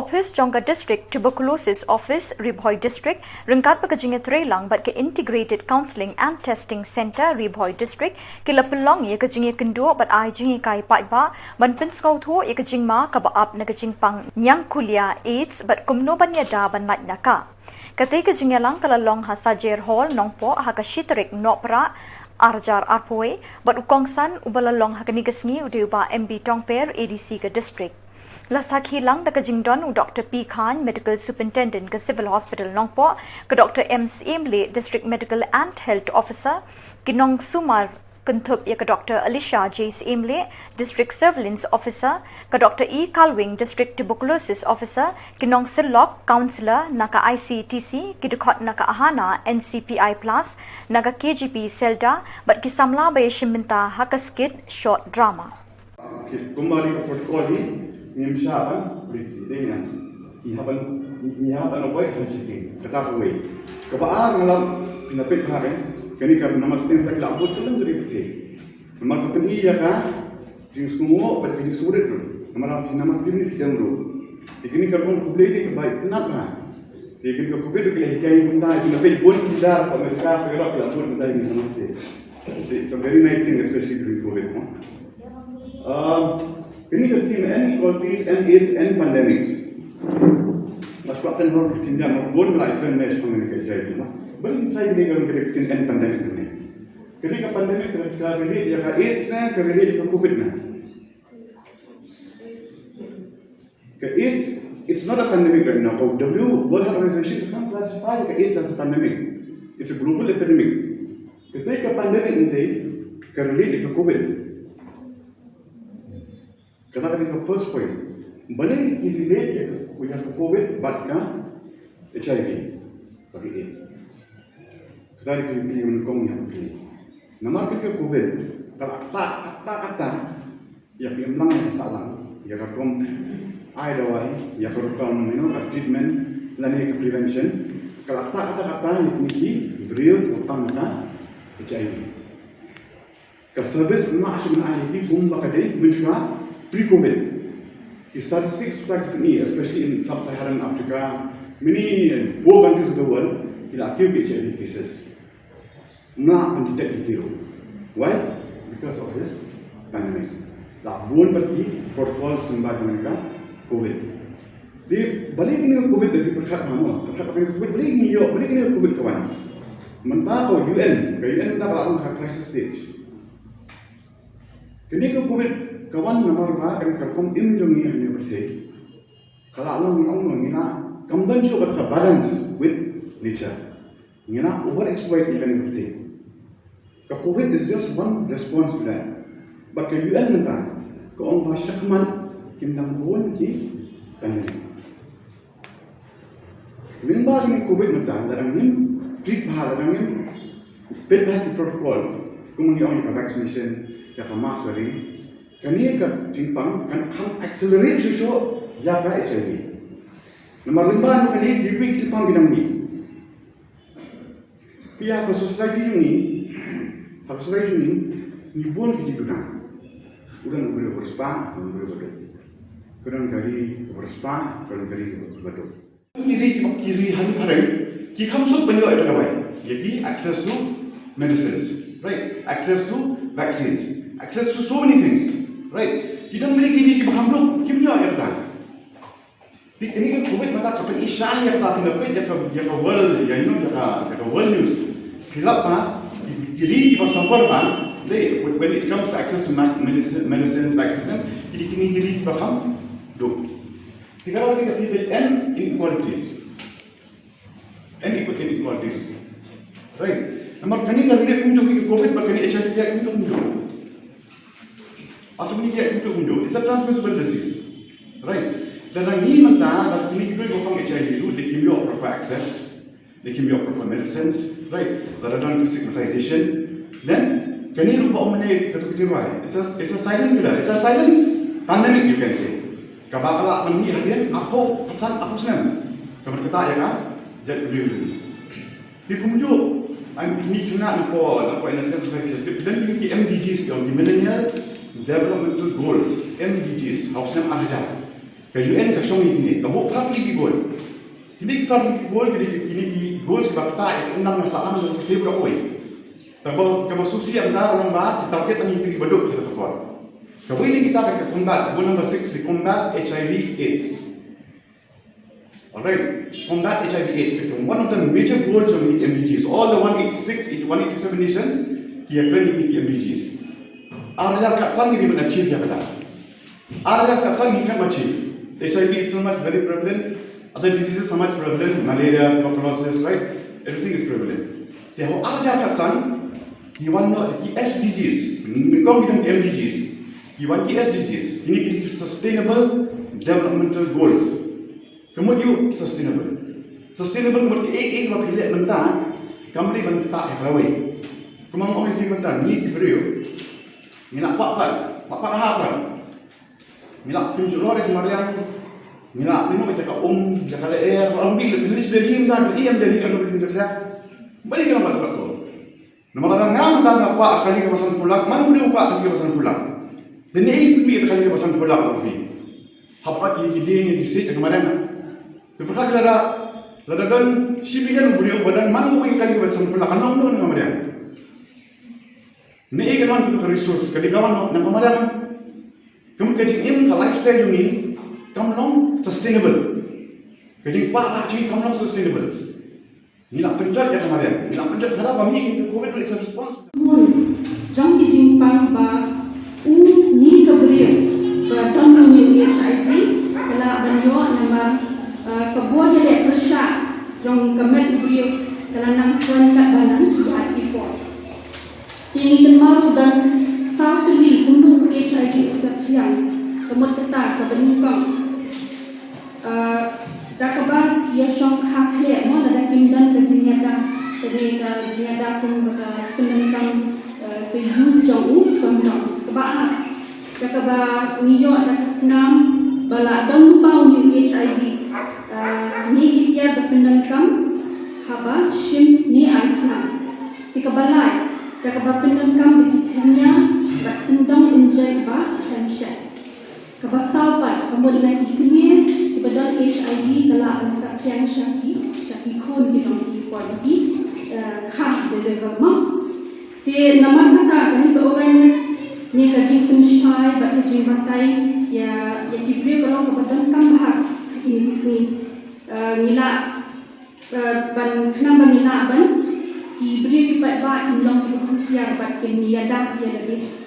Office Jongga District Tuberculosis Office Ribhoi District rengkat bekajinga trelang bat ke Integrated Counselling and Testing Center Ribhoi District kila pelong ye kajinga kendua bat ai jinghikai Paidbah ban penskau tho ye kajingma ka baap na jingpang nyang kulia AIDS bat kumno ban yada ban lat naka kate kajinga lang kala long hasajer hall nongpo ha ka shitrik nopra arjar arpoe bat ukongsan ubalalong ha kanigasngi udiuba MB Tongper ADC ke district Lasak hilang dekat Jingdon Dr. P. Khan, Medical Superintendent ke Civil Hospital Nongpo, ke Dr. M. Simle, District Medical and Health Officer, ke Nong Sumar Kuntup ya ke Dr. Alicia J. Simle, District Surveillance Officer, ke Dr. E. Kalwing, District Tuberculosis Officer, ke Nong Shillong, Counselor, naka ICTC, ke Dukot naka Ahana, NCPI Plus, naka KGP Selda, bat ke Samla Bayashiminta Hakaskit Short Drama. Kembali ke protokol ini, misalkan dengan ihaban away hensipin kata away kebaan malam pinapit hari kini kan nama stem tak labut kelang dari betul nama kepeni ya kan jing semua pada jing sudah tu nama stem ni kita mulu kini kan pun kubli ni kebaik tenat lah kini kan kubli tu kelihatan benda pinapit pun kita pemerintah perak labut benda ini nama stem it's a very nice thing especially during COVID Ini ketin inequalities and AIDS and pandemics. Mas kuatkan orang ketindak maupun melakukan match komunikasi jadi mah. Bagi saya ini kalau ketin and pandemic ini. Ketika pandemik ketika ini dia ke AIDS na, ketika ini ke COVID na. Ke AIDS, it's not a pandemic right now. World Health Organization can't classify ke AIDS as a pandemic. It's a global epidemic. Ketika pandemik ini ketika ini ke COVID. Katakan ke first point, boleh relate dengan COVID, but kan HIV, bagi AIDS. Katakan ke sini menukung yang ini. Nama kita COVID, kata, yang memang yang salah, yang kerana air dawai, yang kerana treatment, lain ke prevention. Kalau kata yang ini real utang na HIV. Ke service masuk na IT kumba kadai mencuba. Pre-COVID, the statistics practically, especially in sub-Saharan Africa, many poor countries of the world, there are active HIV cases. Not undetected zero. Why? Because of this pandemic. The buon bagi protocol sembah mereka COVID. Di balik ini COVID dari perkat mana? Perkat pakai COVID balik ini COVID kawan. Mentah kau UN tak berlaku crisis stage. Kini COVID kawan nomor kan kerkom imjongi hanya bersih. Kalau Allah ngina kamban coba balance with nature. Ngina overexploit ni kan bersih. COVID is just one response to that. But ke UN mentah, ke orang syakman kindang pun ki pandemik. Minbar ni COVID mentah, darang ni treat bahal, darang ni Paidbah protocol, kemudian orang vaccination, yang mask wearing. Kani ka jingpang kan accelerate susu ya ka HIV. Nomor 5 kani giving jingpang bidang ni. Pihak society ni bon ki bidang. Udan boleh berspa, boleh betul. Kurang kali berspa, kurang kali betul. Kiri hari pareng ki kamsut banyo itu nawai. Yaki access to medicines, right? Access to vaccines, access to so many things. Right, kita memiliki ini paham dong, kimnya ya kita. Di ini kan COVID mata kapan isya ya kita pinapit ya ke world ya ke world news. Hilap mah, jadi kita suffer mah. When it comes to access to medicines, vaccines, jadi paham dong. Tiga lagi kita inequalities, right. Nomor kani kan dia kunjung ke COVID, makanya HIV dia kunjung. Atau ini dia kunjung. It's a transmissible disease, right? Dan ini mentah, dan ini kita gopang HIV itu, they give you proper access, they give you proper medicines, right? Rather than stigmatization. Then, can you lupa omane ketuk-ketuk It's a silent killer. It's a silent pandemic, you can say. Kabakala mani hadian, aku senang. Kamu kata ya kan? Jad beli. Di kunjung, ini kena apa in a sense like dan ini MDGs, yang di Millennial Developmental Goals, MDGs, harusnya ada. Ke UN ke Shillong ini, ke buat partly ki goal. Kini partly ki goal, kini ki goal sebab tak enam masalah untuk kita berapa. Tapi kalau susi anda orang bah, kita target yang kini beduk kita kawan. Kalau ini kita akan combat, goal number 6 di combat HIV/AIDS. Alright, combat HIV/AIDS. One of the major goals of the MDGs, all the 187 nations, here currently the MDGs. Arya katsan ini mana achieve ya kata. Arya katsan ini kan achieve. HIV is so much very prevalent. Other diseases so much prevalent. Malaria, tuberculosis, right? Everything is prevalent. Ya, arya katsan. He want the SDGs. Become the MDGs. He want the SDGs. Ini kini sustainable developmental goals. Kemudian sustainable. Sustainable kemudian ek bapak hilang mentah. Kembali mentah ekrawai. Kemudian orang itu mentah ni diberiu. Ni nak pak hafal. Ni nak tunjuk orang kemarin. Ni nak tengok kita jaga air. Orang bil pelis dari himdan. Iam dari anu tunjuk dia. Balik ke mana tu? Nama orang ngam tak pak kali ke pasan pulang. Mana boleh pak kali ke pasan pulang. Dan ni pun kali ke pasan pulang tapi. Hapa ini disit kemarin. Berkata lada dan sibilan beliau badan mana boleh kali ke pasan pulang. Kanong tu nama dia. Ni ikan kita resource kali kawan nak kemarin. Kamu kajing ke lifestyle ini kamu sustainable. Kajing pak cuy kamu sustainable. Ni nak pencet ya kemarin. Ni nak pencet kenapa kami COVID is a response. Jong jingpang ba ni kebriu bertang ni HIV kala banyo nama kebuan dia persya jong kemet kebriu kala nang kuan kat banan hati po. Ini kemaru dan sakli untuk HIV sekian kemut ketar kebenukang dakabang ia syong kakle mo na dakindan ke jinyada jadi ke jinyada pun penentang ke use jong condoms kebaan dakaba niyo ada kesenam bala dan lupa untuk HIV ni itia berpenentang haba shim ni aisna tikabalai dakaba penentang begitnya bertendang enjay ba hemshe kabasapat kemudian ikutnya kepada HIV kalau sakian syaki kon kita di kualiti khas development te nama kata kami ke awareness ni kaji pensyai bagi jimbatai ya kibriu kalau kepada tambah ini sini nila ban kenapa nila ban kibriu Paidbah Shillong khususnya bagi niaga dia lagi